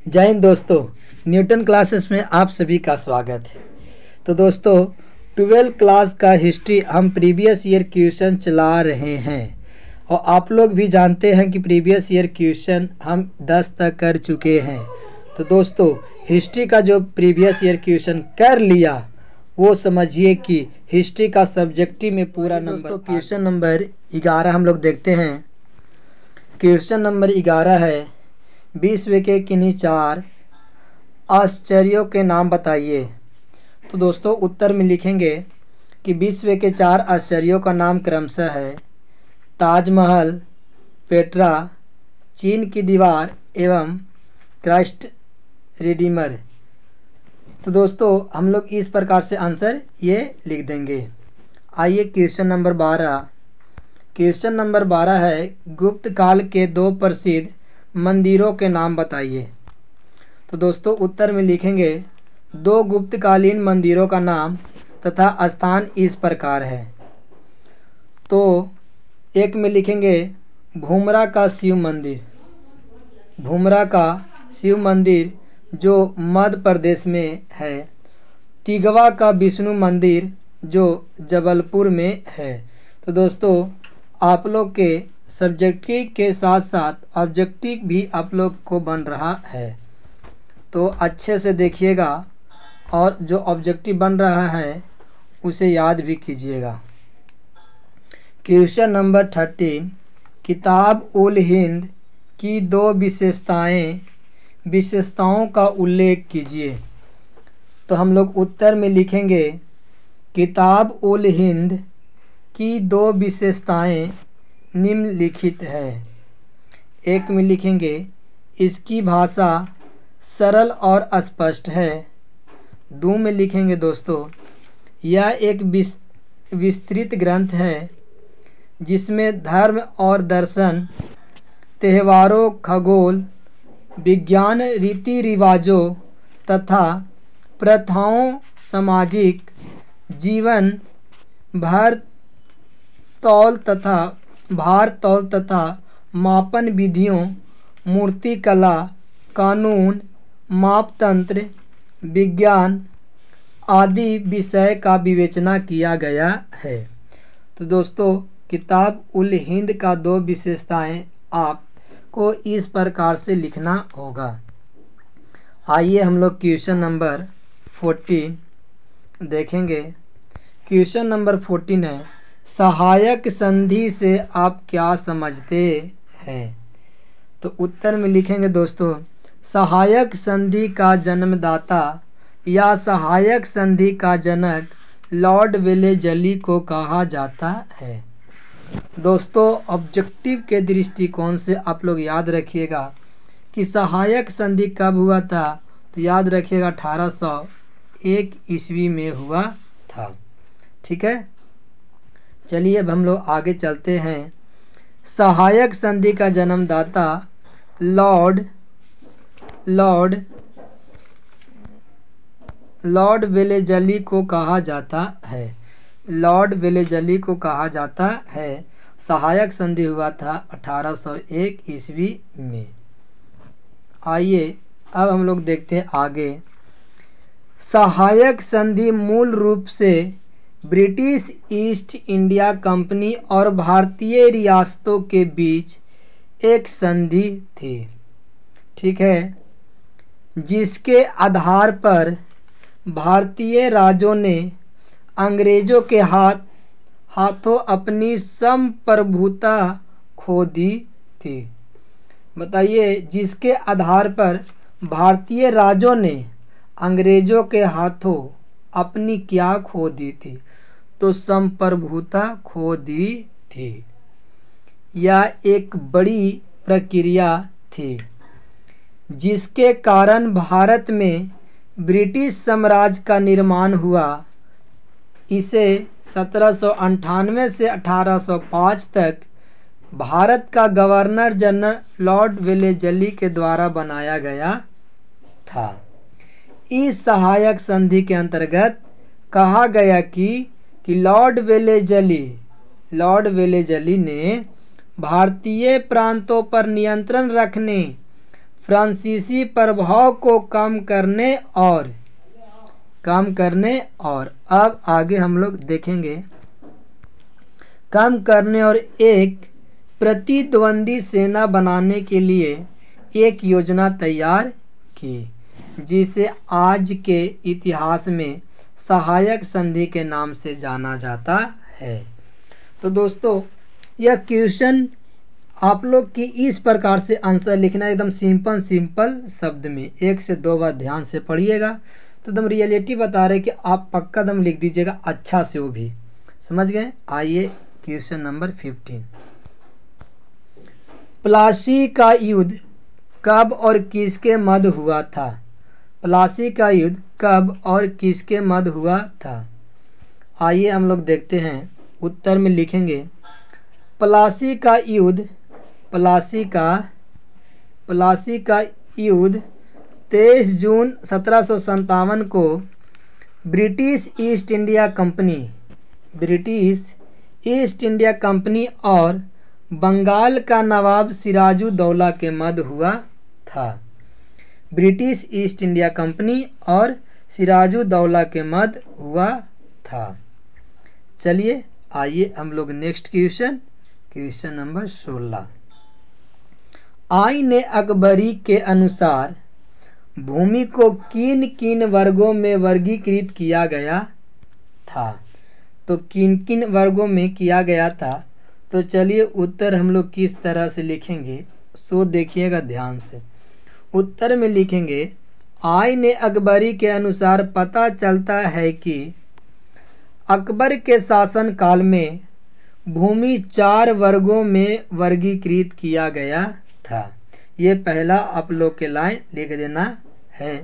जय हिंद दोस्तों, Newton classes में आप सभी का स्वागत है। तो दोस्तों 12th क्लास का हिस्ट्री हम प्रीवियस ईयर क्वेश्चन चला रहे हैं और आप लोग भी जानते हैं कि प्रीवियस ईयर क्वेश्चन हम 10 तक कर चुके हैं। तो दोस्तों हिस्ट्री का जो प्रीवियस ईयर क्वेश्चन कर लिया वो समझिए कि हिस्ट्री का सब्जेक्टिव में पूरा नंबर। क्वेश्चन नंबर 11 हम लोग देखते हैं। क्वेश्चन नंबर 11 है, विश्व के किन्हीं 4 आश्चर्यों के नाम बताइए। तो दोस्तों उत्तर में लिखेंगे कि विश्व के 4 आश्चर्यों का नाम क्रमशः है ताजमहल, पेट्रा, चीन की दीवार एवं क्राइस्ट रिडीमर। तो दोस्तों हम लोग इस प्रकार से आंसर ये लिख देंगे। आइए क्वेश्चन नंबर 12। क्वेश्चन नंबर 12 है, गुप्त काल के 2 प्रसिद्ध मंदिरों के नाम बताइए। तो दोस्तों उत्तर में लिखेंगे 2 गुप्तकालीन मंदिरों का नाम तथा स्थान इस प्रकार है। तो एक में लिखेंगे भूमरा का शिव मंदिर, भूमरा का शिव मंदिर जो मध्य प्रदेश में है। तिगवा का विष्णु मंदिर जो जबलपुर में है। तो दोस्तों आप लोग के सब्जेक्टिव के साथ साथ ऑब्जेक्टिव भी आप लोग को बन रहा है, तो अच्छे से देखिएगा और जो ऑब्जेक्टिव बन रहा है उसे याद भी कीजिएगा। क्वेश्चन नंबर 13, किताब उल हिंद की 2 विशेषताओं का उल्लेख कीजिए। तो हम लोग उत्तर में लिखेंगे किताब उल हिंद की 2 विशेषताएं निम्नलिखित है। एक में लिखेंगे इसकी भाषा सरल और स्पष्ट है। 2 में लिखेंगे दोस्तों यह एक विस्तृत ग्रंथ है जिसमें धर्म और दर्शन, त्योहारों, खगोल विज्ञान, रीति रिवाजों तथा प्रथाओं, सामाजिक जीवन, भार तौल तथा मापन विधियों, मूर्ति कला, कानून, मापतंत्र, विज्ञान आदि विषय का विवेचना किया गया है। तो दोस्तों किताब उल हिंद का 2 विशेषताएं आपको इस प्रकार से लिखना होगा। आइए हम लोग क्वेश्चन नंबर 14 देखेंगे। क्वेश्चन नंबर 14 है, सहायक संधि से आप क्या समझते हैं। तो उत्तर में लिखेंगे दोस्तों सहायक संधि का जन्मदाता या सहायक संधि का जनक लॉर्ड वेलेजली को कहा जाता है। दोस्तों ऑब्जेक्टिव के दृष्टिकोण से आप लोग याद रखिएगा कि सहायक संधि कब हुआ था। तो याद रखिएगा 1801 ईस्वी में हुआ था। ठीक है, चलिए अब हम लोग आगे चलते हैं। सहायक संधि का जन्मदाता लॉर्ड वेलेजली को कहा जाता है। लॉर्ड वेलेजली को कहा जाता है। सहायक संधि हुआ था 1801 ईस्वी में। आइए अब हम लोग देखते हैं आगे। सहायक संधि मूल रूप से ब्रिटिश ईस्ट इंडिया कंपनी और भारतीय रियासतों के बीच एक संधि थी। ठीक है, जिसके आधार पर भारतीय राजों ने अंग्रेजों के हाथों अपनी संप्रभुता खो दी थी। बताइए, जिसके आधार पर भारतीय राजों ने अंग्रेजों के हाथों अपनी क्या खो दी थी। तो संप्रभुता खो दी थी। यह एक बड़ी प्रक्रिया थी जिसके कारण भारत में ब्रिटिश साम्राज्य का निर्माण हुआ। इसे 1798 से 1805 तक भारत का गवर्नर जनरल लॉर्ड वेलेजली के द्वारा बनाया गया था। इस सहायक संधि के अंतर्गत कहा गया कि लॉर्ड वेलेजली ने भारतीय प्रांतों पर नियंत्रण रखने, फ्रांसीसी प्रभाव को कम करने और अब आगे हम लोग देखेंगे कम करने और एक प्रतिद्वंदी सेना बनाने के लिए एक योजना तैयार की, जिसे आज के इतिहास में सहायक संधि के नाम से जाना जाता है। तो दोस्तों यह क्वेश्चन आप लोग की इस प्रकार से आंसर लिखना, एकदम सिंपल शब्द में 1 से 2 बार ध्यान से पढ़िएगा। तो एकदम रियलिटी बता रहे कि आप पक्का दम लिख दीजिएगा अच्छा से, वो भी समझ गए। आइए क्वेश्चन नंबर 15। प्लासी का युद्ध कब और किसके मध्य हुआ था? प्लासी का युद्ध कब और किसके मध्य हुआ था? आइए हम लोग देखते हैं, उत्तर में लिखेंगे प्लासी का युद्ध 23 जून 1757 को ब्रिटिश ईस्ट इंडिया कंपनी और बंगाल का नवाब सिराजुद्दौला के मध्य हुआ था। ब्रिटिश ईस्ट इंडिया कंपनी और सिराजुद्दौला के मध्य हुआ था। चलिए आइए हम लोग नेक्स्ट क्वेश्चन नंबर 16। आईन अकबरी के अनुसार भूमि को किन किन वर्गों में वर्गीकृत किया गया था? तो किन किन वर्गों में किया गया था? तो चलिए उत्तर हम लोग किस तरह से लिखेंगे, सो देखिएगा ध्यान से। उत्तर में लिखेंगे आईन अकबरी के अनुसार पता चलता है कि अकबर के शासन काल में भूमि 4 वर्गों में वर्गीकृत किया गया था। ये पहला आप लोग के लाइन लिख देना है।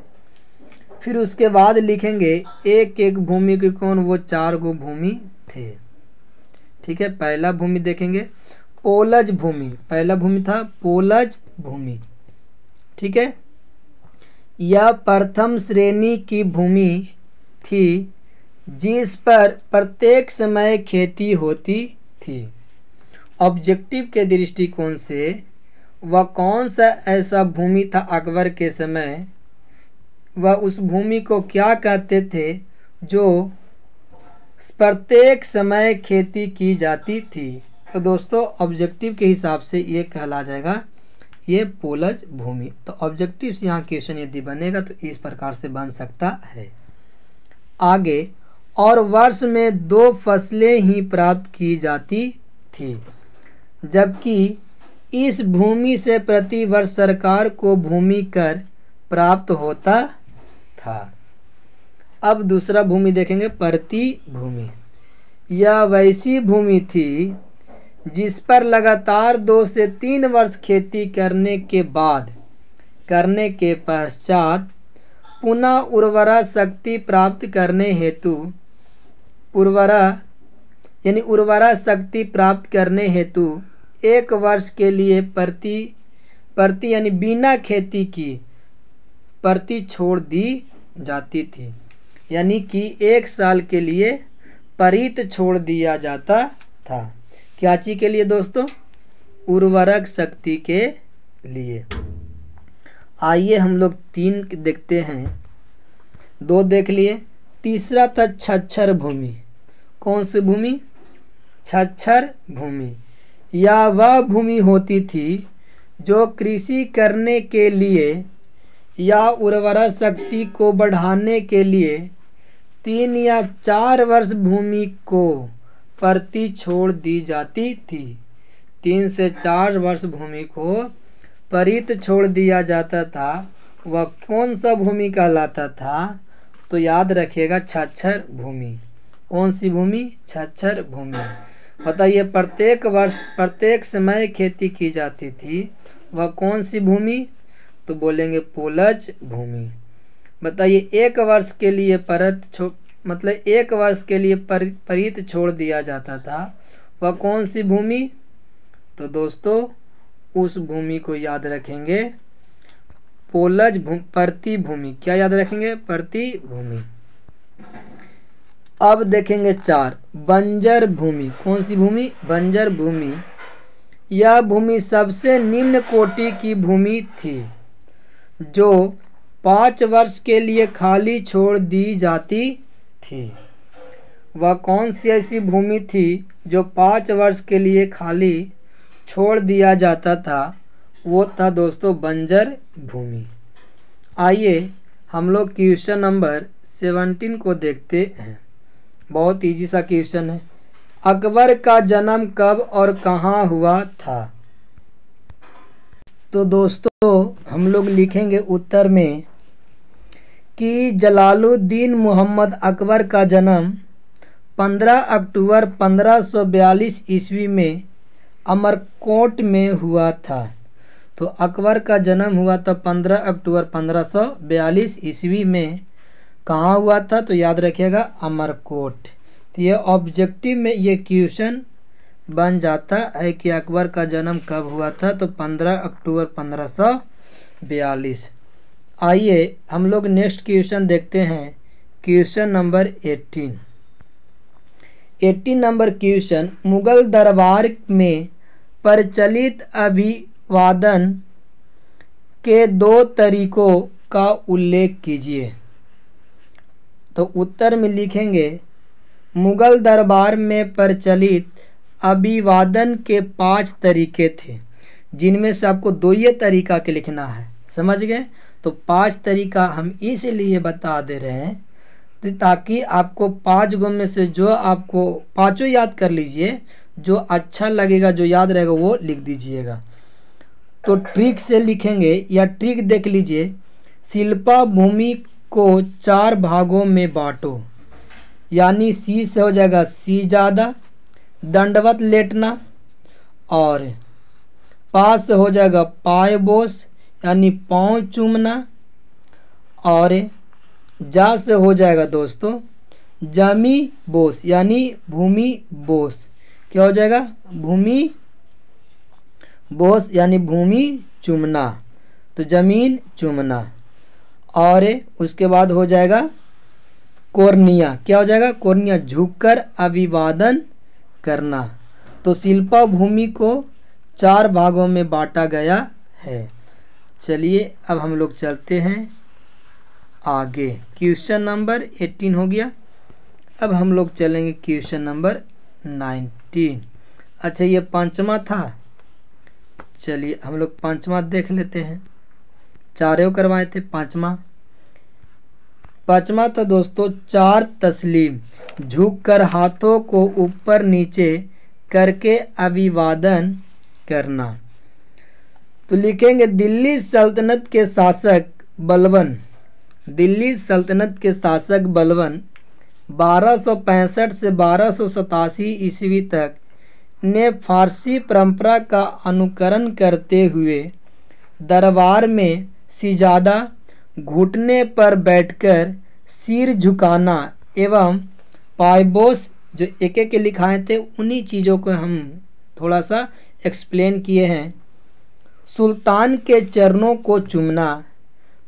फिर उसके बाद लिखेंगे एक एक भूमि के कौन वो 4 गो भूमि थे। ठीक है, पहला भूमि देखेंगे पोलज भूमि, पहला भूमि था पोलज भूमि। ठीक है, यह प्रथम श्रेणी की भूमि थी जिस पर प्रत्येक समय खेती होती थी। ऑब्जेक्टिव के दृष्टिकोण से वह कौन सा ऐसा भूमि था अकबर के समय, वह उस भूमि को क्या कहते थे जो प्रत्येक समय खेती की जाती थी? तो दोस्तों ऑब्जेक्टिव के हिसाब से ये कहला जाएगा ये पोलज भूमि। तो ऑब्जेक्टिव से यहाँ क्वेश्चन यदि बनेगा तो इस प्रकार से बन सकता है। आगे, और वर्ष में 2 फसलें ही प्राप्त की जाती थी, जबकि इस भूमि से प्रति वर्ष सरकार को भूमि कर प्राप्त होता था। अब दूसरा भूमि देखेंगे प्रति भूमि। यह वैसी भूमि थी जिस पर लगातार 2 से 3 वर्ष खेती करने के पश्चात पुनः उर्वरा शक्ति प्राप्त करने हेतु एक वर्ष के लिए प्रति यानी बिना खेती की प्रति छोड़ दी जाती थी। यानी कि 1 साल के लिए परित छोड़ दिया जाता था। क्या चीज के लिए दोस्तों? उर्वरक शक्ति के लिए। आइए हम लोग 3 देखते हैं, 2 देख लिए। तीसरा था छच्छर भूमि। कौन सी भूमि? छच्छर भूमि। यह वह भूमि होती थी जो कृषि करने के लिए या उर्वरा शक्ति को बढ़ाने के लिए 3 या 4 वर्ष भूमि को प्रति छोड़ दी जाती थी। 3 से 4 वर्ष भूमि को परित छोड़ दिया जाता था। वह कौन सा भूमि कहलाता था? तो याद रखिएगा छच्छर भूमि। कौन सी भूमि? छच्छर भूमि। बताइए प्रत्येक वर्ष प्रत्येक समय खेती की जाती थी, वह कौन सी भूमि? तो बोलेंगे पोलज भूमि। बताइए 1 वर्ष के लिए मतलब 1 वर्ष के लिए परित छोड़ दिया जाता था, वह कौन सी भूमि? तो दोस्तों उस भूमि को याद रखेंगे पोलज प्रति भूमि। क्या याद रखेंगे? प्रति भूमि। अब देखेंगे 4 बंजर भूमि। कौन सी भूमि? बंजर भूमि। यह भूमि सबसे निम्न कोटि की भूमि थी। जो 5 वर्ष के लिए खाली छोड़ दी जाती थी। वह कौन सी ऐसी भूमि थी जो 5 वर्ष के लिए खाली छोड़ दिया जाता था? वो था दोस्तों बंजर भूमि। आइए हम लोग क्वेश्चन नंबर 17 को देखते हैं। बहुत इजी सा क्वेश्चन है। अकबर का जन्म कब और कहाँ हुआ था? तो दोस्तों हम लोग लिखेंगे उत्तर में कि जलालुद्दीन मोहम्मद अकबर का जन्म 15 अक्टूबर 1542 ईस्वी में अमरकोट में हुआ था। तो अकबर का जन्म हुआ था 15 अक्टूबर 1542 ईस्वी में। कहाँ हुआ था? तो याद रखिएगा अमरकोट। तो ये ऑब्जेक्टिव में ये क्वेश्चन बन जाता है कि अकबर का जन्म कब हुआ था? तो 15 अक्टूबर 1542। आइए हम लोग नेक्स्ट क्वेश्चन देखते हैं। Question number 18 number question, Mughal दरबार में प्रचलित अभिवादन के 2 तरीकों का उल्लेख कीजिए। तो उत्तर में लिखेंगे मुगल दरबार में प्रचलित अभिवादन के 5 तरीके थे, जिनमें से आपको 2 ये तरीका के लिखना है। समझ गए? तो 5 तरीका हम इसलिए बता दे रहे हैं ताकि आपको 5 गो में से जो आपको 5 याद कर लीजिए, जो अच्छा लगेगा, जो याद रहेगा वो लिख दीजिएगा। तो ट्रिक से लिखेंगे या ट्रिक देख लीजिए। शिल्पा भूमि को 4 भागों में बांटो, यानी सी से हो जाएगा सीजादा, दंडवत लेटना, और पा से हो जाएगा पायबोस यानी पाँव चूमना, और जा से हो जाएगा दोस्तों जमी बोस यानी भूमि बोस। क्या हो जाएगा? भूमि बोस यानी भूमि चूमना, तो जमीन चूमना। और उसके बाद हो जाएगा कोर्निया। क्या हो जाएगा? कोर्निया, झुककर अभिवादन करना। तो शिल्पा भूमि को 4 भागों में बांटा गया है। चलिए अब हम लोग चलते हैं आगे। क्वेश्चन नंबर 18 हो गया। अब हम लोग चलेंगे क्वेश्चन नंबर 19। अच्छा ये 5वां था। चलिए हम लोग 5वां देख लेते हैं। 4 करवाए थे, 5वां तो दोस्तों 4 तस्लीम, झुककर हाथों को ऊपर नीचे करके अभिवादन करना। तो लिखेंगे दिल्ली सल्तनत के शासक बलबन 1265 से 1287 ईस्वी तक ने फारसी परंपरा का अनुकरण करते हुए दरबार में सिजादा, घुटने पर बैठकर सिर झुकाना एवं पायबोस, जो एक एक के लिखाए थे उन्हीं चीज़ों को हम थोड़ा सा एक्सप्लेन किए हैं, सुल्तान के चरणों को चूमना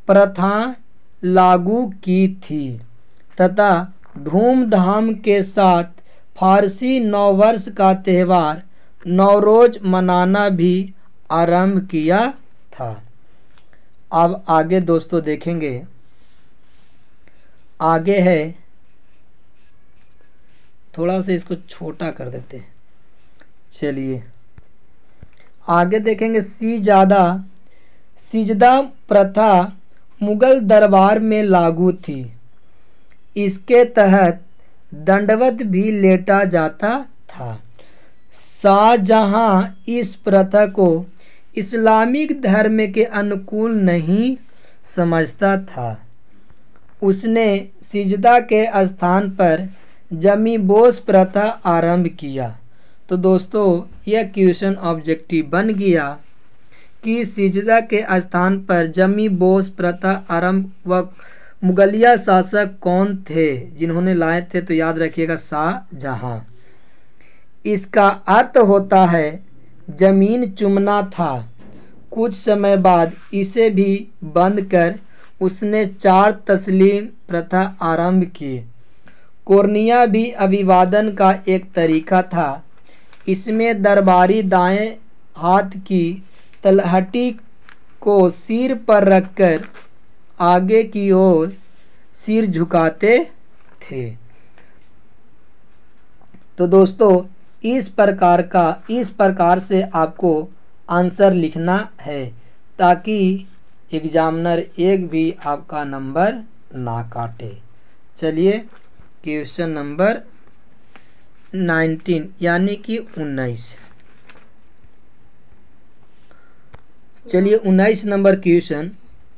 प्रथा लागू की थी तथा धूमधाम के साथ फारसी नववर्ष का त्यौहार नवरोज मनाना भी आरंभ किया था। अब आगे दोस्तों देखेंगे, आगे है, थोड़ा सा इसको छोटा कर देते हैं। चलिए आगे देखेंगे सिजदा प्रथा मुगल दरबार में लागू थी। इसके तहत दंडवत भी लेटा जाता था। शाहजहां इस प्रथा को इस्लामिक धर्म के अनुकूल नहीं समझता था। उसने सिजदा के स्थान पर जमी बोस प्रथा आरंभ किया। तो दोस्तों यह क्वेश्चन ऑब्जेक्टिव बन गया कि सिजदा के स्थान पर जमी बोस प्रथा आरंभ व मुगलिया शासक कौन थे जिन्होंने लाए थे? तो याद रखिएगा शाहजहां। इसका अर्थ होता है जमीन चूमना था। कुछ समय बाद इसे भी बंद कर उसने 4 तस्लीम प्रथा आरंभ की। कोर्निया भी अभिवादन का एक तरीका था। इसमें दरबारी दाएं हाथ की तलहटी को सिर पर रखकर आगे की ओर सिर झुकाते थे। तो दोस्तों इस प्रकार से आपको आंसर लिखना है ताकि एग्जामिनर एक भी आपका नंबर ना काटे। चलिए क्वेश्चन नंबर 19 यानी कि 19। चलिए 19 नंबर क्वेश्चन,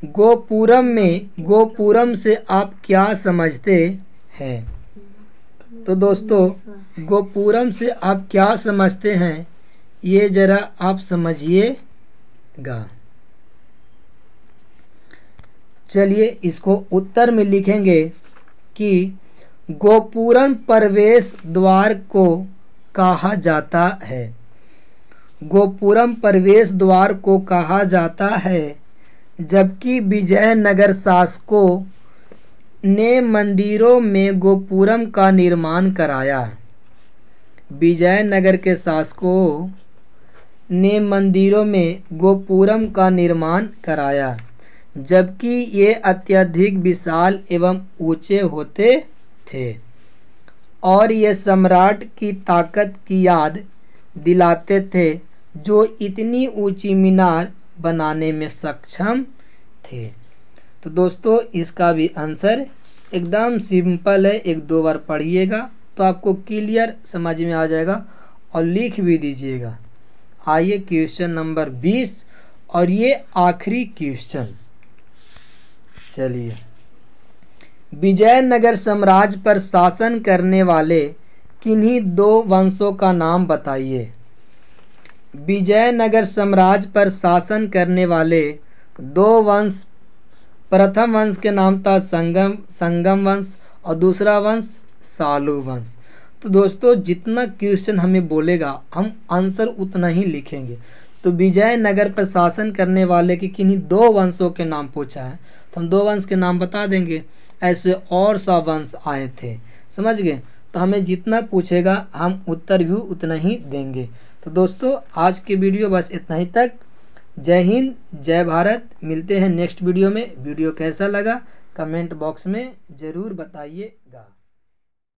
गोपुरम से आप क्या समझते हैं? तो दोस्तों गोपुरम से आप क्या समझते हैं ये जरा आप समझिएगा। चलिए इसको उत्तर में लिखेंगे कि गोपुरम प्रवेश द्वार को कहा जाता है। गोपुरम प्रवेश द्वार को कहा जाता है, जबकि विजयनगर शासकों ने मंदिरों में गोपुरम का निर्माण कराया। विजयनगर के शासकों ने मंदिरों में गोपुरम का निर्माण कराया, जबकि ये अत्यधिक विशाल एवं ऊंचे होते थे और ये सम्राट की ताकत की याद दिलाते थे, जो इतनी ऊंची मीनार बनाने में सक्षम थे। तो दोस्तों इसका भी आंसर एकदम सिंपल है, एक दो बार पढ़िएगा तो आपको क्लियर समझ में आ जाएगा और लिख भी दीजिएगा। आइए क्वेश्चन नंबर 20 और ये आखिरी क्वेश्चन। चलिए, विजयनगर साम्राज्य पर शासन करने वाले किन्हीं दो वंशों का नाम बताइए। विजयनगर साम्राज्य पर शासन करने वाले दो वंश, प्रथम वंश के नाम था संगम वंश और दूसरा वंश सालू वंश। तो दोस्तों जितना क्वेश्चन हमें बोलेगा हम आंसर उतना ही लिखेंगे। तो विजयनगर पर शासन करने वाले के किन्हीं दो वंशों के नाम पूछा है तो हम दो वंश के नाम बता देंगे। ऐसे और सा वंश आए थे, समझ गए। तो हमें जितना पूछेगा हम उत्तर भी उतना ही देंगे। तो दोस्तों आज की वीडियो बस इतना ही तक। जय हिंद, जय भारत। मिलते हैं नेक्स्ट वीडियो में। वीडियो कैसा लगा कमेंट बॉक्स में ज़रूर बताइएगा।